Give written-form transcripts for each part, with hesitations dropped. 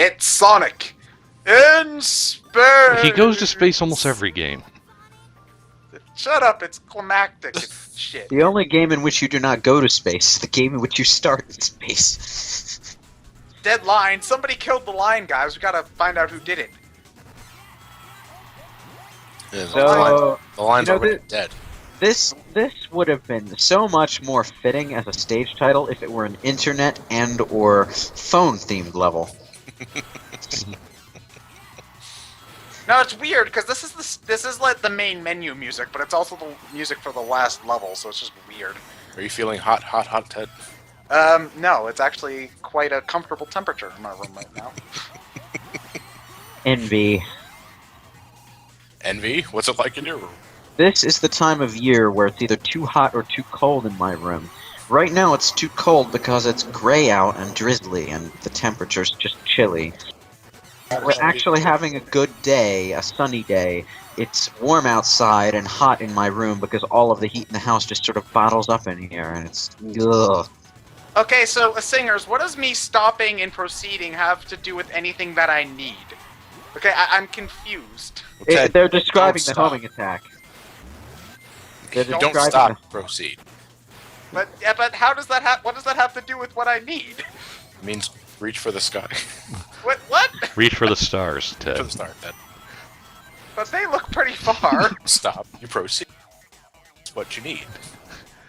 It's Sonic in space. He goes to space almost every game. Shut up! It's climactic and shit. The only game in which you do not go to space is the game in which you start in space. Dead line. Somebody killed the lion, guys. We gotta find out who did it. Yeah, So, the line's you know, already dead. This would have been so much more fitting as a stage title if it were an internet and or phone themed level. No, it's weird because this is like the main menu music, but it's also the music for the last level, so it's just weird. Are you feeling hot, Ted? No, it's actually quite a comfortable temperature in my room right now. Envy. Envy? What's it like in your room? This is the time of year where it's either too hot or too cold in my room. Right now it's too cold because it's gray out and drizzly and the temperature's just chilly. We're actually having a good day, a sunny day. It's warm outside and hot in my room because all of the heat in the house just sort of bottles up in here and it's... ugh. Okay, so singers, what does me stopping and proceeding have to do with anything that I need? Okay, I'm confused. Ted, They're describing the don't stop. homing attack. They're Don't describing stop. Proceed. But how does that what does that have to do with what I need? It means reach for the sky. What? Reach for the stars, For Ted. the start, Ted. But they look pretty far. Stop. You proceed. It's what you need.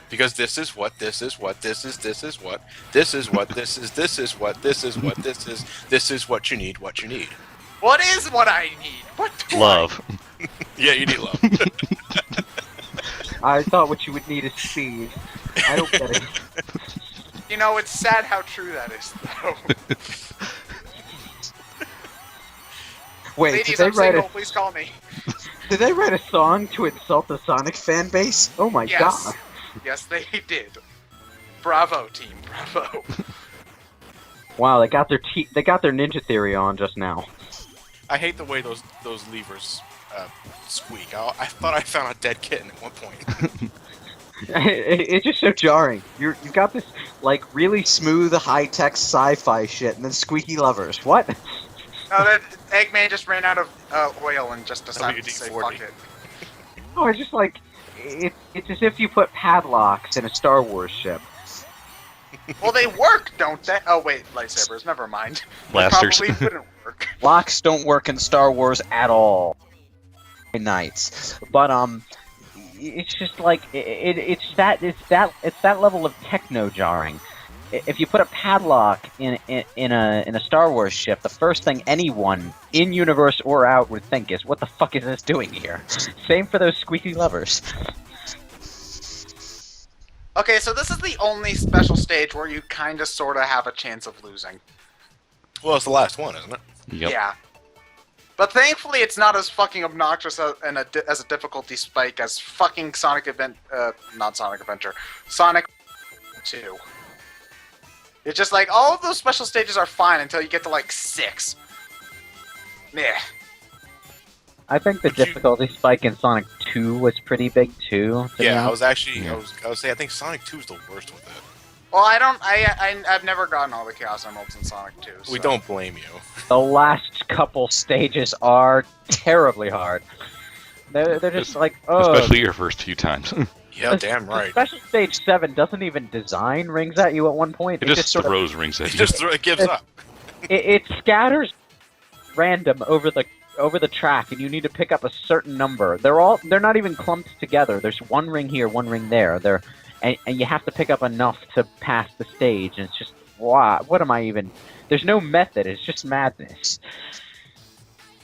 Because this is what, this is what, this is what, this is what, this is what, this is what, this is what you need, what you need. What is what I need? What do Love. Yeah, you need love. I thought what you would need is speed. I don't get it. You know, it's sad how true that is, though. Wait, Ladies, did I'm they write single. a Please call me. did they write a song to insult the Sonic fan base? Oh my Yes. god. Yes, they did. Bravo, team. Bravo. Wow, they got their Ninja Theory on just now. I hate the way those levers squeak. I thought I found a dead kitten at one point. It's just so jarring. You've got this like really smooth, high-tech sci-fi shit, and then squeaky levers. What? No, that Eggman just ran out of oil and just decided to say WD-40. fuck it. Oh, it's just like it's as if you put padlocks in a Star Wars ship. Well, they work, don't they? Oh wait, lightsabers. Never mind. They Blasters. probably wouldn't work. Locks don't work in Star Wars at all. Knights, but it's just like it's that level of techno jarring. If you put a padlock in a Star Wars ship, the first thing anyone in universe or out would think is, "What the fuck is this doing here?" Same for those squeaky levers. Okay, so this is the only special stage where you kind of, sort of have a chance of losing. Well, it's the last one, isn't it? Yep. Yeah. But thankfully, it's not as fucking obnoxious as a difficulty spike as fucking not Sonic Adventure, Sonic 2. It's just like, all of those special stages are fine until you get to, like, 6. Meh. I think the difficulty spike in Sonic 2 was pretty big too. to be Yeah, I honest. was actually, I was saying, I think Sonic 2 is the worst with it. Well, I've never gotten all the Chaos Emeralds in Sonic 2, so. We don't blame you. The last couple stages are terribly hard. They're just like, oh. Especially your first few times. Yeah, damn right. Especially stage 7 doesn't even design rings at you at one point. It just sort of- throws rings at It you. just it gives up. it scatters random over the track, and you need to pick up a certain number. They're not even clumped together. There's one ring here, one ring there. And you have to pick up enough to pass the stage, and it's just, wow, what am I even... There's no method, it's just madness.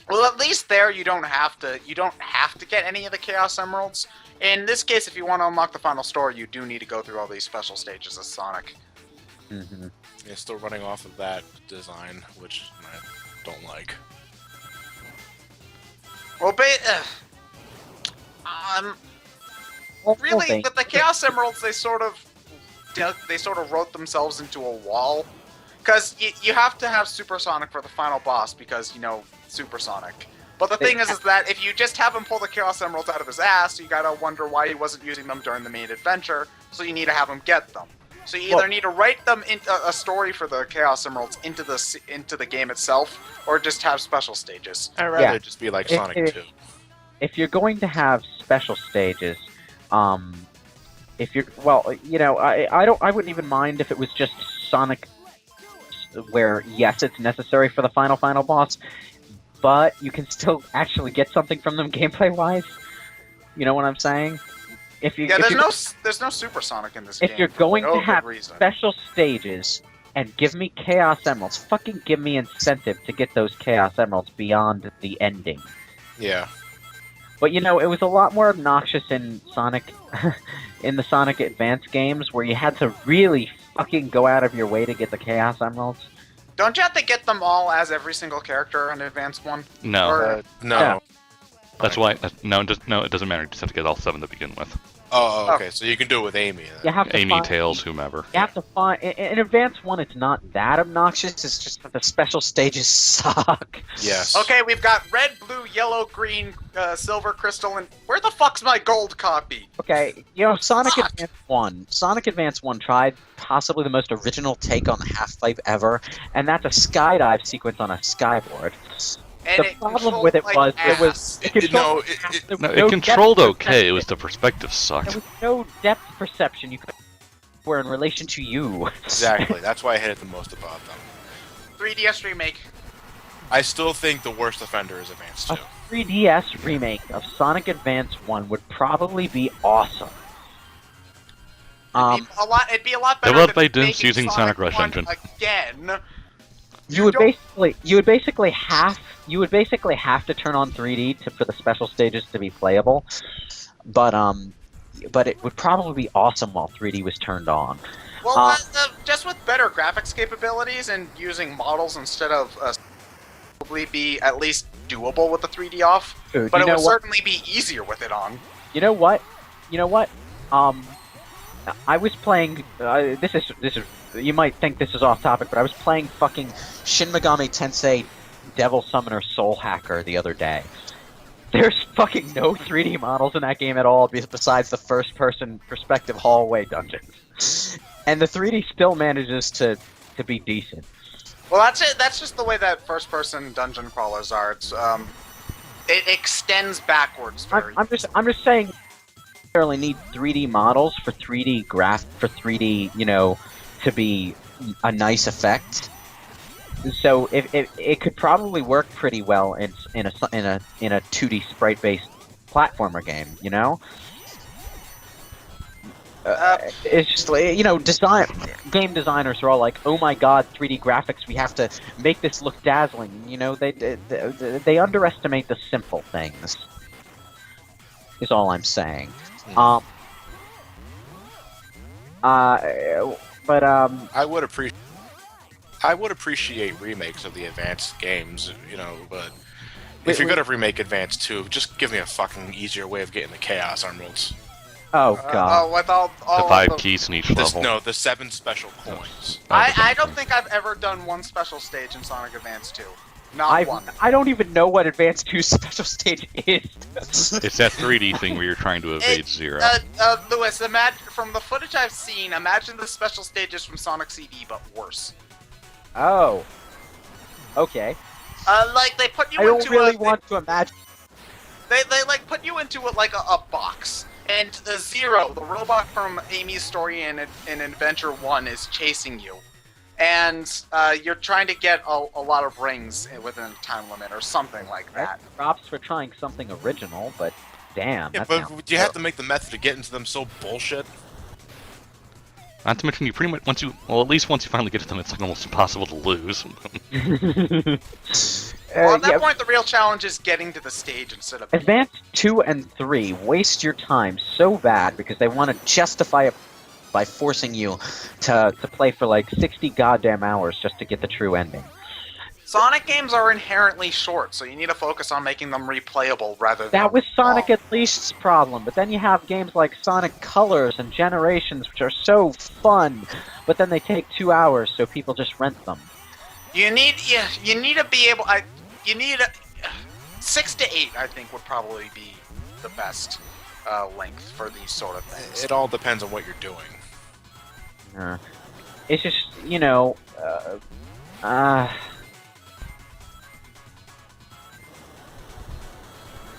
Well, at least there you don't have to get any of the Chaos Emeralds. In this case, if you want to unlock the final story, you do need to go through all these special stages as Sonic. Mm-hmm. It's still running off of that design, which I don't like. Well, really, but the Chaos Emeralds, they sort of wrote themselves into a wall. Because you have to have Supersonic for the final boss, because, you know, Supersonic. But the thing is that if you just have him pull the Chaos Emeralds out of his ass, you gotta wonder why he wasn't using them during the main adventure, so you need to have him get them. So you either need to write them into a story for the Chaos Emeralds into the game itself, or just have special stages. I'd rather just be like Sonic 2. If you're going to have special stages, if you're I wouldn't even mind if it was just Sonic, where yes, it's necessary for the final boss, but you can still actually get something from them gameplay-wise. You know what I'm saying? There's no Super Sonic in this game. If you're going for no to have good reason. special stages and give me Chaos Emeralds, fucking give me incentive to get those Chaos Emeralds beyond the ending. Yeah. But it was a lot more obnoxious in Sonic, in the Sonic Advance games, where you had to really fucking go out of your way to get the Chaos Emeralds. Don't you have to get them all as every single character in Advance 1? No. No. Yeah. That's why. No, it doesn't matter. You just have to get all 7 to begin with. Oh, okay. So you can do it with Amy. Then. You have to Amy, find, Tails, whomever. You have to find in Advance 1. It's not that obnoxious. It's just that the special stages suck. Yes. Okay, we've got red, blue, yellow, green, silver, crystal, and where the fuck's my gold copy? Okay, Sonic Advance 1. Sonic Advance 1 tried possibly the most original take on the half-pipe ever, and that's a skydive sequence on a skyboard. And The problem with it was it controlled okay. It was the perspective There sucked. was no depth perception you could were in relation to you. Exactly. That's why I hate it the most about them. 3DS remake. I still think the worst offender is Advance 2. A 3DS remake of Sonic Advance 1 would probably be awesome. It'd be a lot better. They love than by Dins making using Sonic Rush 1 engine. again. You would basically have to turn on 3D for the special stages to be playable, but it would probably be awesome while 3D was turned on. Well, just with better graphics capabilities and using models instead of probably be at least doable with the 3D off. Dude, But it would certainly be easier with it on. You know what? I was playing. This is. You might think this is off topic, but I was playing fucking Shin Megami Tensei Devil Summoner Soul Hacker the other day. There's fucking no 3D models in that game at all, besides the first-person perspective hallway dungeons, and the 3D still manages to be decent. Well, that's it. That's just the way that first-person dungeon crawlers are. It's it extends backwards. I'm just saying. Necessarily need 3D models for 3D to be a nice effect. So if it could probably work pretty well in a 2D sprite based platformer game, it's just game designers are all like, oh my god, 3D graphics, we have to make this look dazzling. They underestimate the simple things. Is all I'm saying. I would appreciate remakes of the advanced games, but if you're gonna remake Advance 2, just give me a fucking easier way of getting the Chaos Emeralds. Oh god. With all The 5 keys in each level. No, the 7 special coins. I don't think I've ever done one special stage in Sonic Advance 2. Not one. I don't even know what Advance 2's special stage is. It's that 3D thing where you're trying to evade Zero. Lewis, from the footage I've seen, imagine the special stages from Sonic CD, but worse. Oh. Okay. They put you I into don't really want to imagine. They put you into a box, and the Zero, the robot from Amy's story in Adventure 1, is chasing you. And you're trying to get a lot of rings within a time limit or something like that. Props for trying something original, but damn. Yeah, but you have to make the method to get into them so bullshit. Not to mention, you pretty much at least once you finally get to them, it's like almost impossible to lose. Well, at that point, the real challenge is getting to the stage instead of... Advance 2 and 3 waste your time so bad because they want to justify it by forcing you to play for like 60 goddamn hours just to get the true ending. Sonic games are inherently short, so you need to focus on making them replayable rather than... That was Sonic at least's problem, but then you have games like Sonic Colors and Generations, which are so fun, but then they take 2 hours, so people just rent them. You need to be able... 6 to 8, I think, would probably be the best length for these sort of things. It all depends on what you're doing. It's just, you know,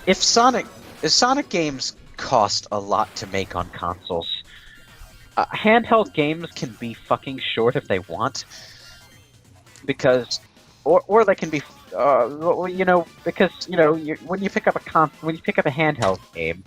if Sonic games cost a lot to make on consoles, handheld games can be fucking short if they want, because, or they can be, you know, because when you pick up a handheld game,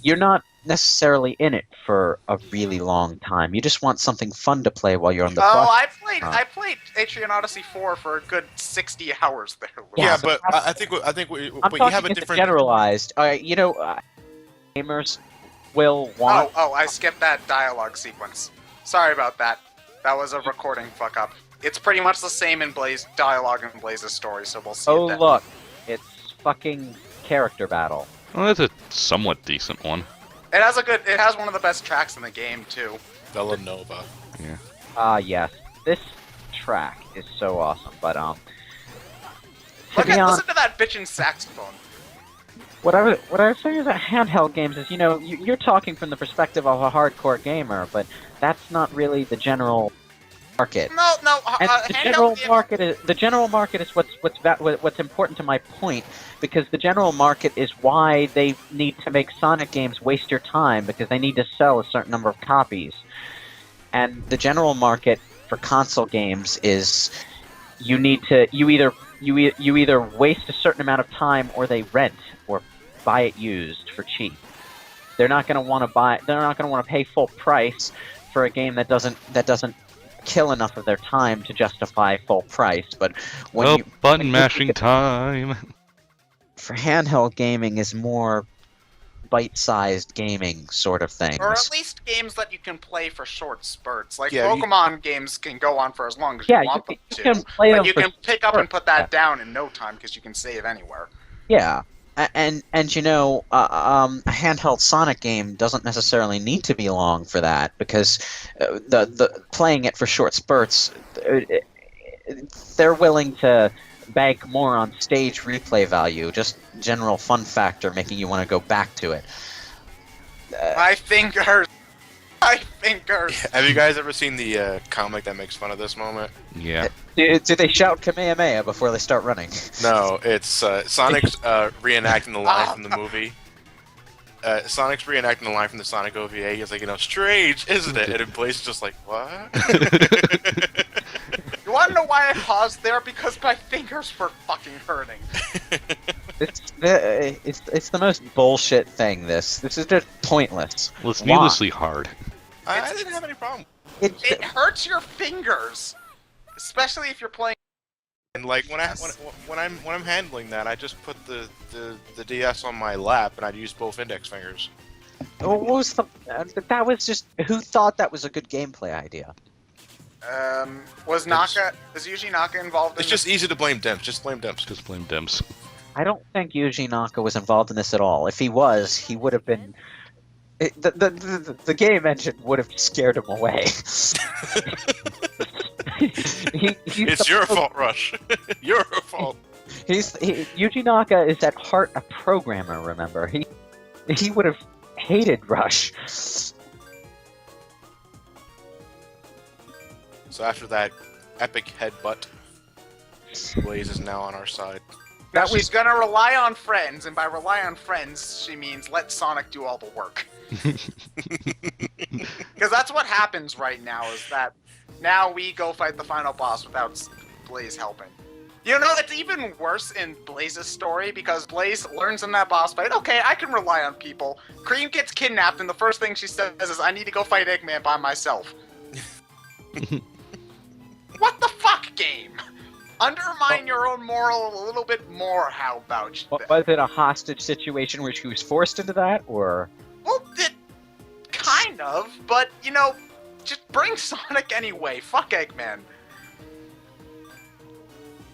you're not necessarily in it for a really long time. You just want something fun to play while you're on the bus. I played Atrian Odyssey 4 for a good 60 hours there. Yeah, so but I think I'm but you talking have a in the different. generalized. Gamers will want. Oh, I skipped that dialogue sequence. Sorry about that. That was a recording fuck up. It's pretty much the same in Blaze dialogue in Blaze's story, so we'll see. Oh, it then. look, it's fucking character battle. Well, that's a somewhat decent one. It has one of the best tracks in the game too. Villanova. Yeah. Yes, this track is so awesome. But Listen to that bitchin' saxophone. what I was saying about handheld games is, you're talking from the perspective of a hardcore gamer, but that's not really the general market. No, And the general market is what's important to my point, because the general market is why they need to make Sonic games waste your time, because they need to sell a certain number of copies. And the general market for console games is you either waste a certain amount of time, or they rent or buy it used for cheap. They're not going to want to pay full price for a game that doesn't kill enough of their time to justify full price. But button mashing time. For handheld gaming is more bite-sized gaming sort of things. Or at least games that you can play for short spurts. Like Yeah, Pokemon games can go on for as long as Yeah, you want them you to. can play But them you for can pick up and spurts, put that yeah. down in no time because you can save anywhere. Yeah, a handheld Sonic game doesn't necessarily need to be long for that, because the playing it for short spurts, they're willing to bank more on stage replay value, just general fun factor making you want to go back to it. My fingers. My fingers. Have you guys ever seen the comic that makes fun of this moment? Yeah. Do they shout Kamehameha before they start running? No, it's Sonic's reenacting the line from the movie. Sonic's reenacting the line from the Sonic OVA. He's like, strange, isn't it? And Blaze is just like, what? You want to know why I paused there? Because my fingers were fucking hurting. It's the most bullshit thing. This is just pointless. Well, it's Why? needlessly hard. I didn't have any problem. It hurts your fingers, especially if you're playing. And like when I'm handling that, I just put the DS on my lap and I'd use both index fingers. What was that was just, who thought that was a good gameplay idea? Was Yuji Naka involved in It's just easy to blame Dimps. Just blame Dimps. Just blame Dimps. I don't think Yuji Naka was involved in this at all. If he was, he would have been. The game engine would have scared him away. It's your fault, Rush. Your fault. Yuji Naka is at heart a programmer. Remember, he would have hated Rush. So after that epic headbutt, Blaze is now on our side. Now she's gonna rely on friends, and by rely on friends, she means let Sonic do all the work. Because that's what happens right now, is that now we go fight the final boss without Blaze helping. It's even worse in Blaze's story, because Blaze learns in that boss fight, okay, I can rely on people. Cream gets kidnapped, and the first thing she says is, I need to go fight Eggman by myself. What the fuck, game? Undermine your own moral a little bit more, how about you? Was it a hostage situation where she was forced into that, or? Well, kind of, but, just bring Sonic anyway. Fuck Eggman.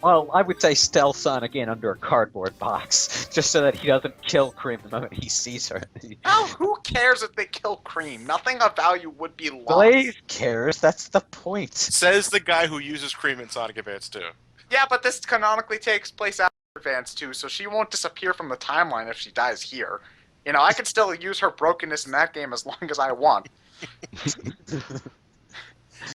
Well, I would say stealth Sonic in under a cardboard box, just so that he doesn't kill Cream the moment he sees her. Oh, who cares if they kill Cream? Nothing of value would be lost. Blaze cares, that's the point. Says the guy who uses Cream in Sonic Advance 2. Yeah, but this canonically takes place after Advance 2, so she won't disappear from the timeline if she dies here. I could still use her brokenness in that game as long as I want.